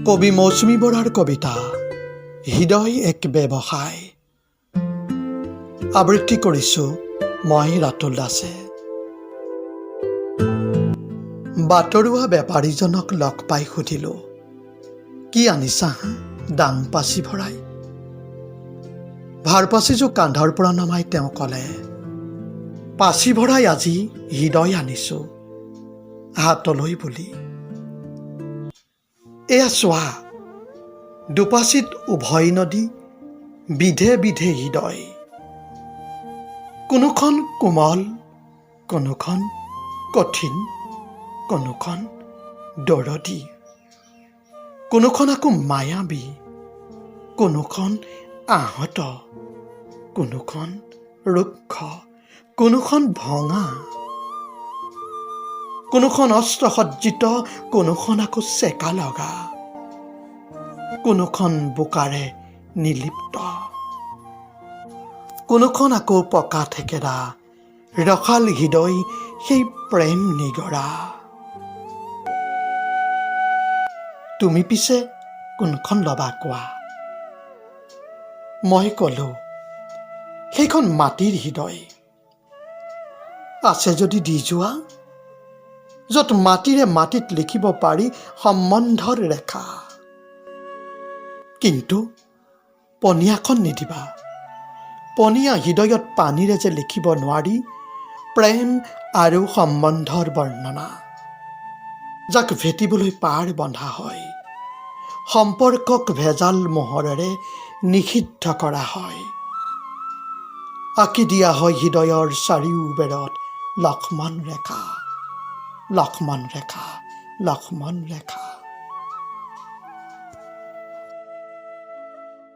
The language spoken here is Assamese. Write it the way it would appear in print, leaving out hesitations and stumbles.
কবি মৌচুমী বৰাৰ কবিতা হৃদয় এক ব্যৱসায় আবৃত্তি কৰিছোঁ মই ৰাতুল দাসে। বাটৰুৱা বেপাৰীজনক লগ পাই সুধিলোঁ, কি আনিছা ডাং পাচি ভৰাই? ভাৰ পাচিযোৰ কান্ধৰ পৰা নমাই তেওঁ ক'লে, পাচি ভৰাই আজি হৃদয় আনিছোঁ হাতলৈ বুলি। এয়া চোৱা, দুপাচিত উভয় নদী, বিধে বিধে হৃদয়। কোনোখন কোমল, কোনোখন কঠিন, কোনোখন দৰদী, কোনোখন আকৌ মায়াবী, কোনোখন আহত, কোনোখন ৰুক্ষ, কোনোখন ভঙা, কোনোখন অস্ত্ৰসজ্জিত, কোনোখন আকৌ চেকা লগা, কোনোখন বোকাৰে নিলিপ্ত, কোনোখন আকৌ পকা থেকেৰা, ৰসাল হৃদয় সেই প্ৰেম নিগৰা। তুমি পিছে কোনখন ল'বা কোৱা? মই ক'লো, সেইখন মাটিৰ হৃদয়। আছে যদি দি যোৱা, য'ত মাটিৰে মাটিত লিখিব পাৰি সম্বন্ধৰ ৰেখা। কিন্তু পনীয়াখন নিদিবা, পনীয়া হৃদয়ত পানীৰে যে লিখিব নোৱাৰি প্ৰেম আৰু সম্বন্ধৰ বৰ্ণনা, যাক ভেটিবলৈ পাৰ বন্ধা হয়, সম্পৰ্কক ভেজাল মোহৰেৰে নিষিদ্ধ কৰা হয়। আঁকি দিয়া হয় হৃদয়ৰ চাৰিওবেৰত লক্ষ্মণ ৰেখা, লক্ষ্মণ ৰেখা, লক্ষ্মণ ৰেখা।